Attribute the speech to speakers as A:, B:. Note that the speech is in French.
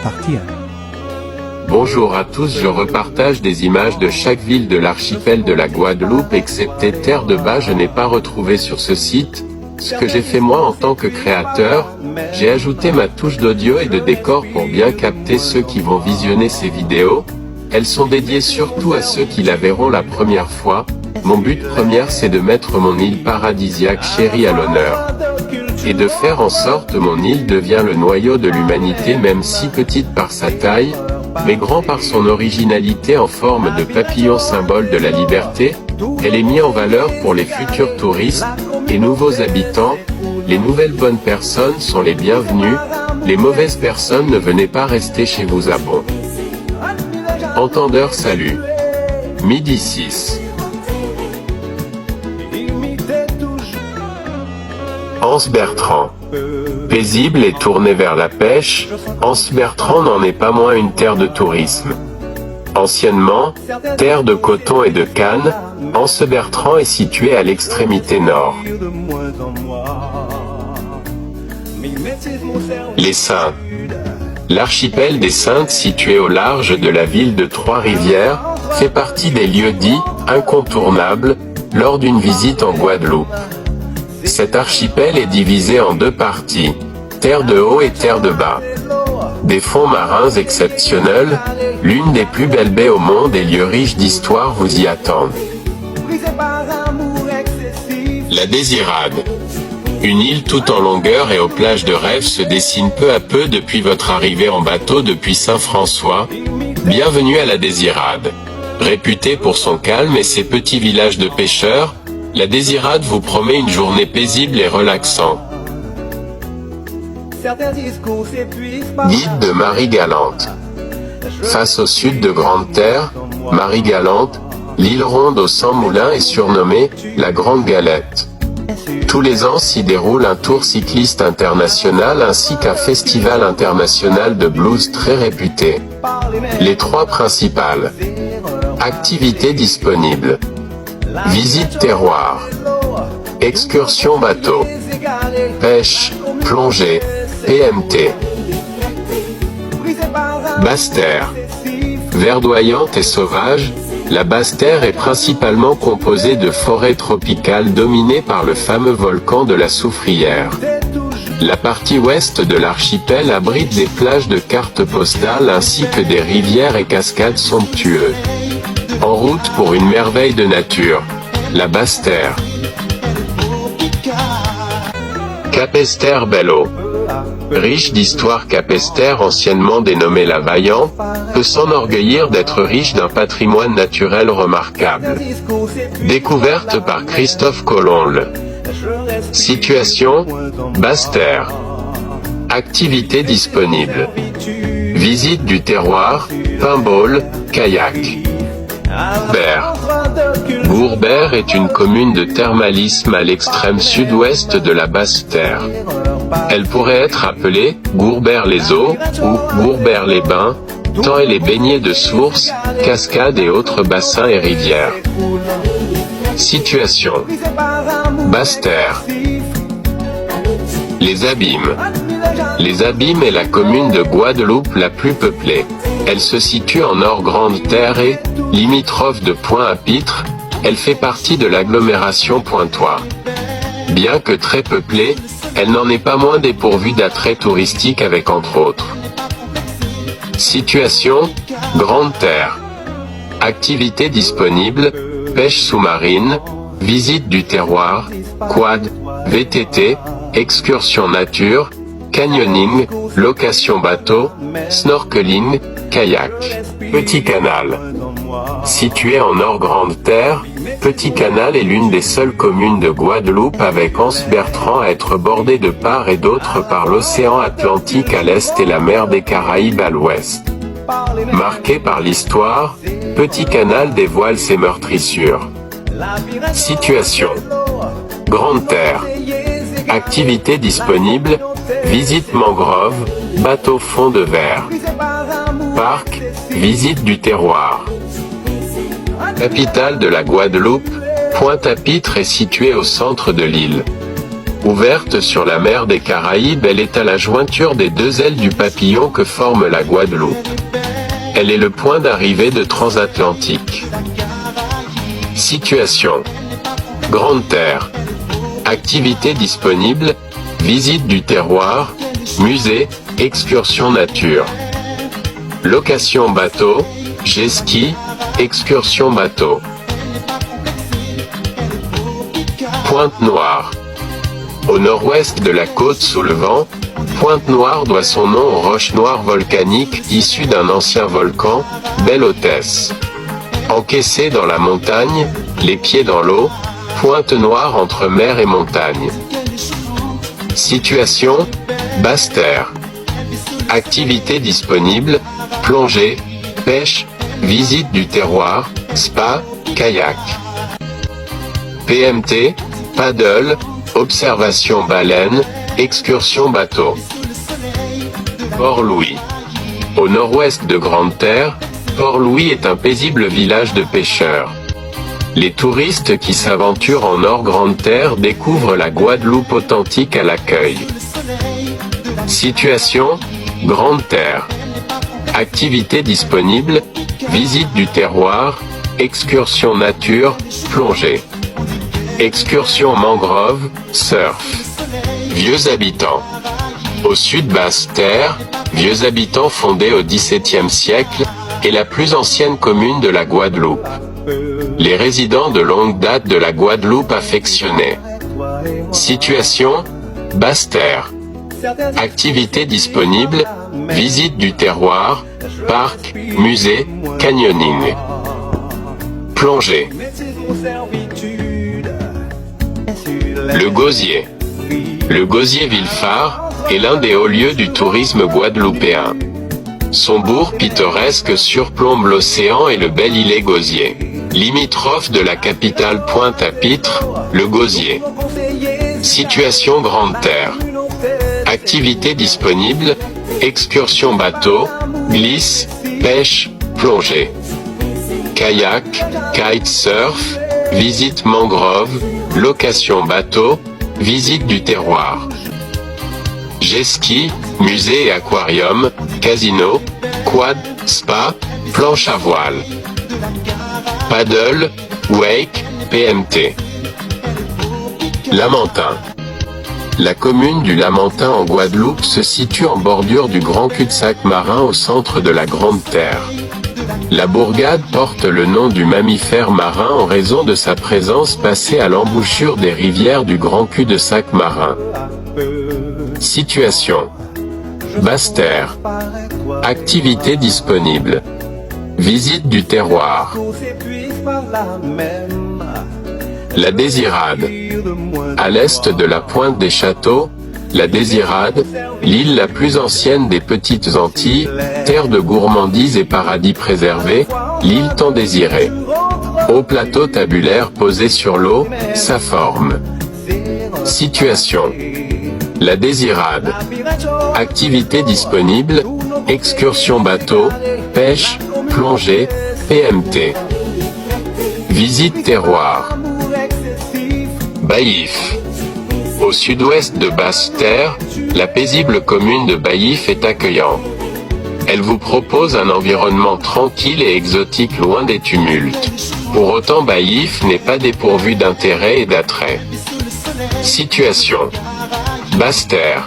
A: partir.
B: Bonjour à tous, je repartage des images de chaque ville de l'archipel de la Guadeloupe excepté Terre de Bas. Je n'ai pas retrouvé sur ce site. Ce que j'ai fait moi en tant que créateur, j'ai ajouté ma touche d'audio et de décor pour bien capter ceux qui vont visionner ces vidéos. Elles sont dédiées surtout à ceux qui la verront la première fois. Mon but premier c'est de mettre mon île paradisiaque chérie à l'honneur. Et de faire en sorte que mon île devient le noyau de l'humanité, même si petite par sa taille, mais grand par son originalité en forme de papillon symbole de la liberté. Elle est mise en valeur pour les futurs touristes et nouveaux habitants. Les nouvelles bonnes personnes sont les bienvenues, les mauvaises personnes ne venez pas rester chez vous à bon. Entendeur salut. Midi 6. Anse Bertrand. Paisible et tourné vers la pêche, Anse Bertrand n'en est pas moins une terre de tourisme. Anciennement, terre de coton et de canne, Anse Bertrand est située à l'extrémité nord. Les Saintes. L'archipel des Saintes situé au large de la ville de Trois-Rivières, fait partie des lieux dits incontournables lors d'une visite en Guadeloupe. Cet archipel est divisé en deux parties, terre de haut et terre de bas. Des fonds marins exceptionnels, l'une des plus belles baies au monde et lieux riches d'histoire vous y attendent. La Désirade. Une île tout en longueur et aux plages de rêve se dessine peu à peu depuis votre arrivée en bateau depuis Saint-François. Bienvenue à la Désirade. Réputée pour son calme et ses petits villages de pêcheurs, la Désirade vous promet une journée paisible et relaxante. Guide de Marie-Galante. Face au sud de Grande-Terre, Marie-Galante, l'île ronde aux 100 moulins est surnommée la Grande Galette. Tous les ans s'y déroule un tour cycliste international ainsi qu'un festival international de blues très réputé. Les trois principales activités disponibles: visite terroir, excursion bateau, pêche, plongée, PMT. Basse-Terre. Verdoyante et sauvage, la Basse-Terre est principalement composée de forêts tropicales dominées par le fameux volcan de la Soufrière. La partie ouest de l'archipel abrite des plages de cartes postales ainsi que des rivières et cascades somptueuses. En route pour une merveille de nature, la Basse-Terre. Capesterre-Belle-Eau. Riche d'histoire, Capesterre, anciennement dénommée la Vaillant, peut s'enorgueillir d'être riche d'un patrimoine naturel remarquable. Découverte par Christophe Colomb. Situation: Basse-Terre. Activités disponibles: visite du terroir, paintball, kayak. Gourbert est une commune de thermalisme à l'extrême sud-ouest de la Basse-Terre. Elle pourrait être appelée Gourbert-les-Eaux ou Gourbert-les-Bains, tant elle est baignée de sources, cascades et autres bassins et rivières. Situation: Basse-Terre. Les Abîmes. Les Abîmes est la commune de Guadeloupe la plus peuplée. Elle se situe en hors Grande-Terre et, limitrophe de Pointe-à-Pitre, elle fait partie de l'agglomération Pointois. Bien que très peuplée, elle n'en est pas moins dépourvue d'attraits touristiques avec entre autres. Situation: Grande-Terre. Activités disponibles: pêche sous-marine, visite du terroir, quad, VTT, excursion nature, canyoning, location bateau, snorkeling, kayak. Petit Canal. Situé en hors Grande-Terre, Petit Canal est l'une des seules communes de Guadeloupe avec Anse Bertrand à être bordée de part et d'autre par l'océan Atlantique à l'est et la mer des Caraïbes à l'ouest. Marqué par l'histoire, Petit Canal dévoile ses meurtrissures. Situation: Grande-Terre. Activités disponibles: visite mangrove, bateau fond de verre. Parc, visite du terroir. Capitale de la Guadeloupe, Pointe-à-Pitre est située au centre de l'île. Ouverte sur la mer des Caraïbes, elle est à la jointure des deux ailes du papillon que forme la Guadeloupe. Elle est le point d'arrivée de transatlantique. Situation. Grande Terre. Activités disponibles, visite du terroir, musée, excursion nature. Location bateau, jet ski, excursion bateau. Pointe-Noire. Au nord-ouest de la côte sous le vent, Pointe-Noire doit son nom aux roches noires volcaniques issues d'un ancien volcan, Belle Hôtesse. Encaissée dans la montagne, les pieds dans l'eau, Pointe-Noire entre mer et montagne. Situation, Basse-Terre. Activités disponibles, plongée, pêche, visite du terroir, spa, kayak. PMT, paddle, observation baleine, excursion bateau. Port-Louis. Au nord-ouest de Grande Terre, Port-Louis est un paisible village de pêcheurs. Les touristes qui s'aventurent en hors Grande Terre découvrent la Guadeloupe authentique à l'accueil. Situation, Grande Terre. Activités disponibles, visite du terroir, excursion nature, plongée. Excursion mangrove, surf. Vieux habitants. Au sud Basse-Terre, Vieux habitants fondés au XVIIe siècle, est la plus ancienne commune de la Guadeloupe. Les résidents de longue date de la Guadeloupe affectionnaient. Situation, Basse-Terre. Activités disponibles, visite du terroir, parc, musée, canyoning. Plongée. Le Gosier. Le Gosier Villefard est l'un des hauts lieux du tourisme guadeloupéen. Son bourg pittoresque surplombe l'océan et le bel îlet Gosier. Limitrophe de la capitale Pointe-à-Pitre, le Gosier. Situation Grande Terre. Activités disponibles, excursion bateau, glisse, pêche, plongée. Kayak, kitesurf, visite mangrove, location bateau, visite du terroir. Jet ski, musée et aquarium, casino, quad, spa, planche à voile. Paddle, wake, PMT. Lamentin. La commune du Lamentin en Guadeloupe se situe en bordure du grand cul-de-sac marin au centre de la Grande Terre. La bourgade porte le nom du mammifère marin en raison de sa présence passée à l'embouchure des rivières du grand cul-de-sac marin. Situation. Basse-Terre. Activités disponibles. Visite du terroir. La Désirade. À l'est de la pointe des Châteaux, la Désirade, l'île la plus ancienne des Petites Antilles, terre de gourmandise et paradis préservé, l'île tant désirée. Haut plateau tabulaire posé sur l'eau, sa forme. Situation. La Désirade. Activités disponibles, excursion bateau, pêche, plongée, PMT. Visite terroir. Baillif. Au sud-ouest de Basse-Terre, la paisible commune de Baillif est accueillante. Elle vous propose un environnement tranquille et exotique loin des tumultes. Pour autant, Baillif n'est pas dépourvu d'intérêt et d'attrait. Situation. Basse-Terre.